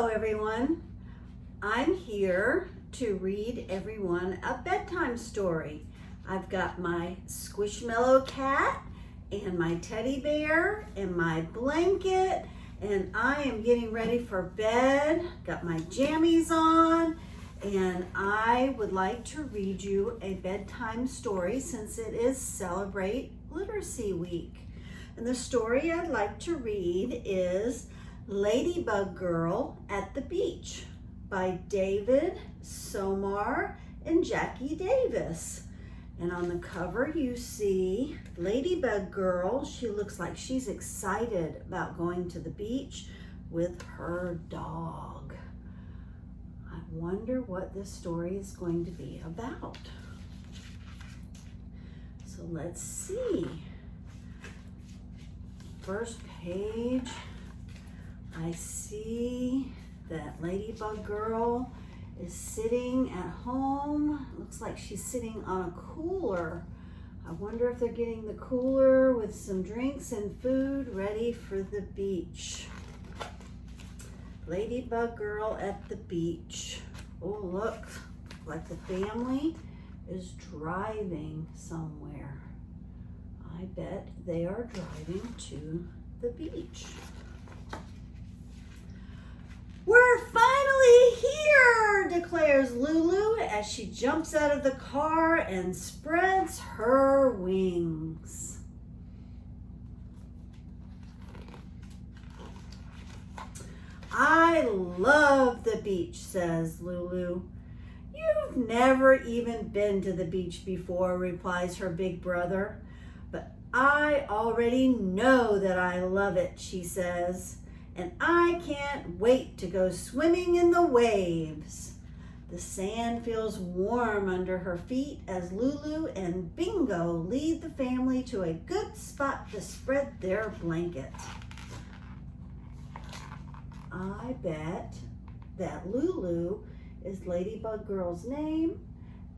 everyone. I'm here to read everyone a bedtime story. I've got my Squishmallow cat and my teddy bear and my blanket, and I am getting ready for bed. Got my jammies on, and I would like to read you a bedtime story since it is Celebrate Literacy Week. And the story I'd like to read is Ladybug Girl at the Beach by David Somar and Jackie Davis. And on the cover you see Ladybug Girl. She looks like she's excited about going to the beach with her dog. I wonder what this story is going to be about. So let's see. First page, I see that Ladybug Girl is sitting at home. Looks like she's sitting on a cooler. I wonder if they're getting the cooler with some drinks and food ready for the beach. Ladybug Girl at the beach. Oh, look, like the family is driving somewhere. I bet they are driving to the beach. We're finally here, declares Lulu as she jumps out of the car and spreads her wings. I love the beach, says Lulu. You've never even been to the beach before, replies her big brother. But I already know that I love it, she says. And I can't wait to go swimming in the waves. The sand feels warm under her feet as Lulu and Bingo lead the family to a good spot to spread their blanket. I bet that Lulu is Ladybug Girl's name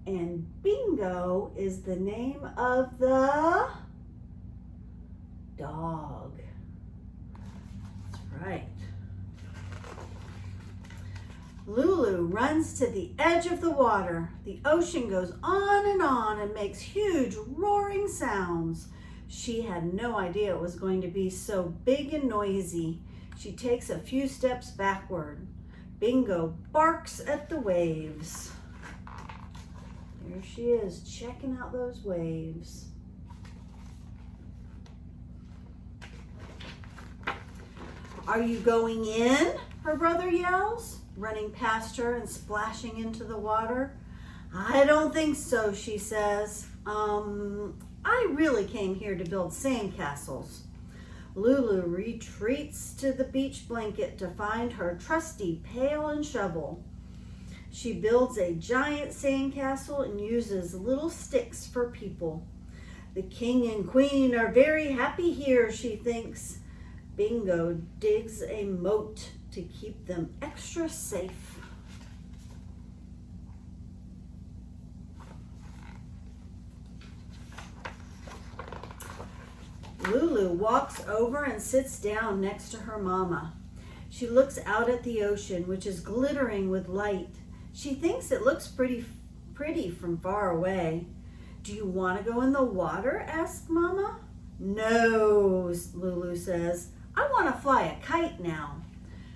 and Bingo is the name of the dog. Right. Lulu runs to the edge of the water. The ocean goes on and makes huge roaring sounds. She had no idea it was going to be so big and noisy. She takes a few steps backward. Bingo barks at the waves. There she is, checking out those waves. Are you going in? Her brother yells, running past her and splashing into the water. I don't think so, she says. I really came here to build sandcastles. Lulu retreats to the beach blanket to find her trusty pail and shovel. She builds a giant sandcastle and uses little sticks for people. The king and queen are very happy here, she thinks. Bingo digs a moat to keep them extra safe. Lulu walks over and sits down next to her mama. She looks out at the ocean, which is glittering with light. She thinks it looks pretty from far away. Do you want to go in the water? Asks Mama. No, Lulu says. I want to fly a kite now.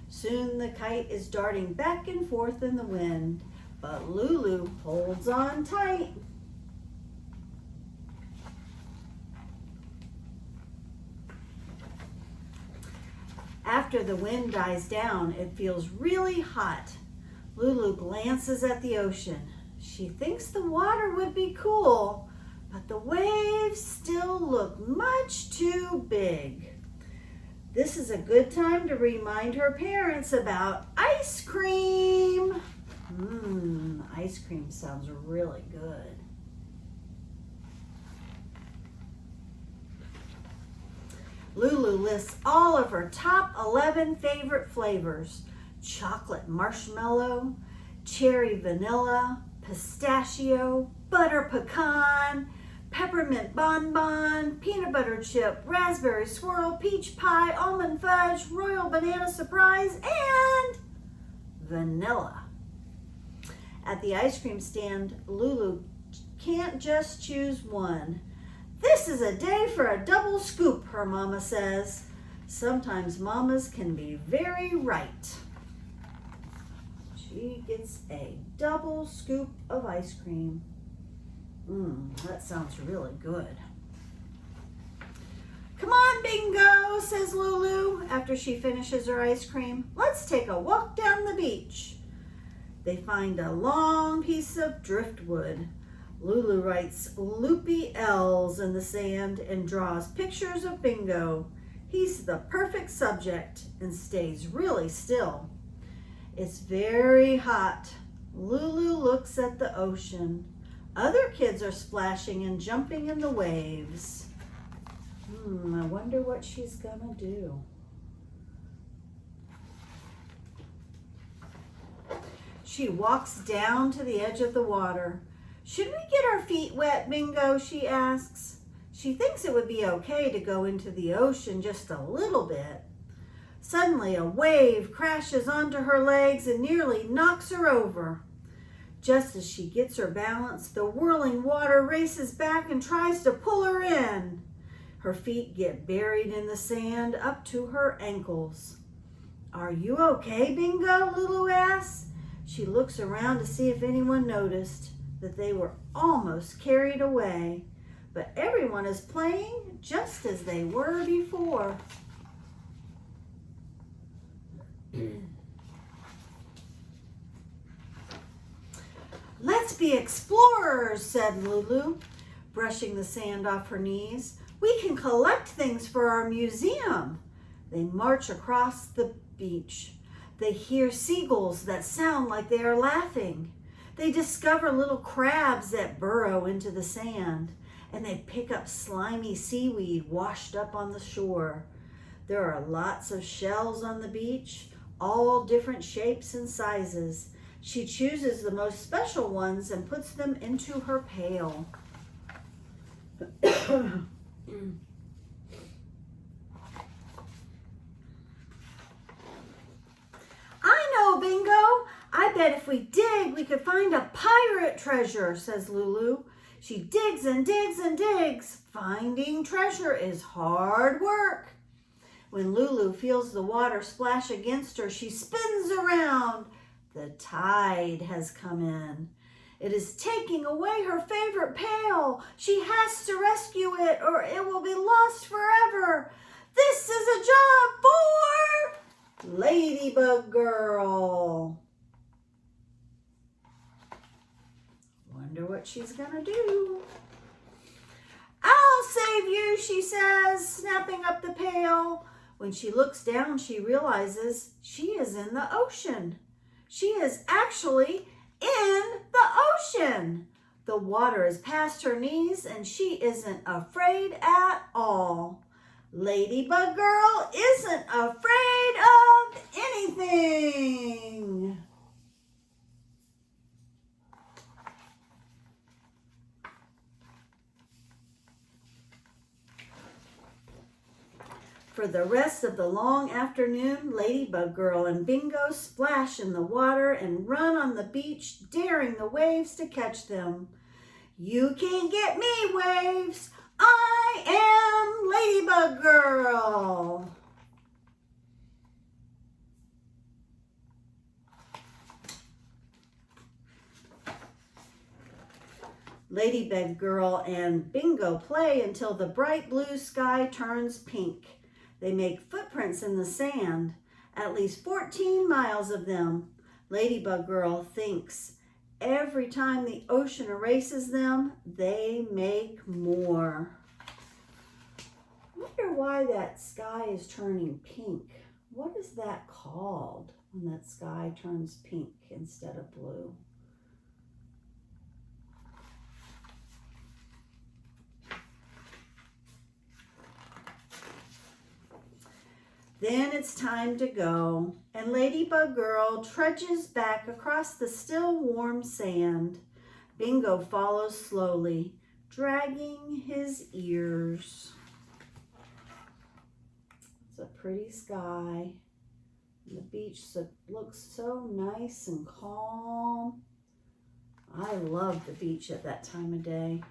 Soon the kite is darting back and forth in the wind, but Lulu holds on tight. After the wind dies down, it feels really hot. Lulu glances at the ocean. She thinks the water would be cool, but the waves still look much too big. This is a good time to remind her parents about ice cream. Ice cream sounds really good. Lulu lists all of her top 11 favorite flavors: chocolate marshmallow, cherry vanilla, pistachio, butter pecan, peppermint bonbon, peanut butter chip, raspberry swirl, peach pie, almond fudge, royal banana surprise, and vanilla. At the ice cream stand, Lulu can't just choose one. This is a day for a double scoop, her mama says. Sometimes mamas can be very right. She gets a double scoop of ice cream. That sounds really good. Come on, Bingo, says Lulu after she finishes her ice cream. Let's take a walk down the beach. They find a long piece of driftwood. Lulu writes loopy L's in the sand and draws pictures of Bingo. He's the perfect subject and stays really still. It's very hot. Lulu looks at the ocean. Other kids are splashing and jumping in the waves. I wonder what she's gonna do. She walks down to the edge of the water. Should we get our feet wet, Bingo? She asks. She thinks it would be okay to go into the ocean just a little bit. Suddenly, a wave crashes onto her legs and nearly knocks her over. Just as she gets her balance, the whirling water races back and tries to pull her in. Her feet get buried in the sand up to her ankles. Are you okay, Bingo? Lulu asks. She looks around to see if anyone noticed that they were almost carried away, but everyone is playing just as they were before. Let's be explorers, said Lulu, brushing the sand off her knees. We can collect things for our museum. They march across the beach. They hear seagulls that sound like they are laughing. They discover little crabs that burrow into the sand, and they pick up slimy seaweed washed up on the shore. There are lots of shells on the beach, all different shapes and sizes. She chooses the most special ones and puts them into her pail. I know, Bingo. I bet if we dig, we could find a pirate treasure, says Lulu. She digs and digs and digs. Finding treasure is hard work. When Lulu feels the water splash against her, she spins around. The tide has come in. It is taking away her favorite pail. She has to rescue it or it will be lost forever. This is a job for Ladybug Girl. Wonder what she's gonna do. I'll save you, she says, snapping up the pail. When she looks down, she realizes she is in the ocean. She is actually in the ocean. The water is past her knees and she isn't afraid at all. Ladybug Girl isn't afraid of anything. For the rest of the long afternoon, Ladybug Girl and Bingo splash in the water and run on the beach, daring the waves to catch them. You can't get me, waves. I am Ladybug Girl. Ladybug Girl and Bingo play until the bright blue sky turns pink. They make footprints in the sand, at least 14 miles of them. Ladybug Girl thinks every time the ocean erases them, they make more. I wonder why that sky is turning pink. What is that called when that sky turns pink instead of blue? Then it's time to go, and Ladybug Girl trudges back across the still warm sand. Bingo follows slowly, dragging his ears. It's a pretty sky. The beach looks so nice and calm. I love the beach at that time of day.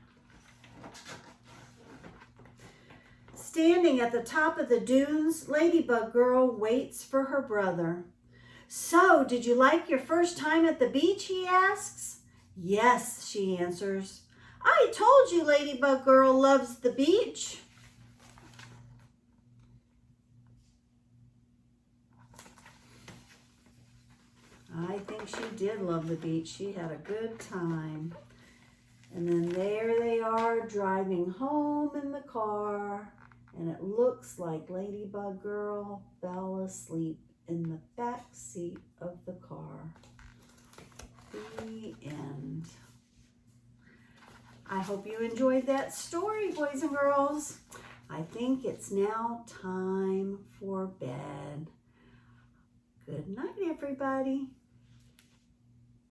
Standing at the top of the dunes, Ladybug Girl waits for her brother. So, did you like your first time at the beach, he asks. Yes, she answers. I told you Ladybug Girl loves the beach. I think she did love the beach. She had a good time. And then there they are driving home in the car. And it looks like Ladybug Girl fell asleep in the back seat of the car. The end. I hope you enjoyed that story, boys and girls. I think it's now time for bed. Good night, everybody.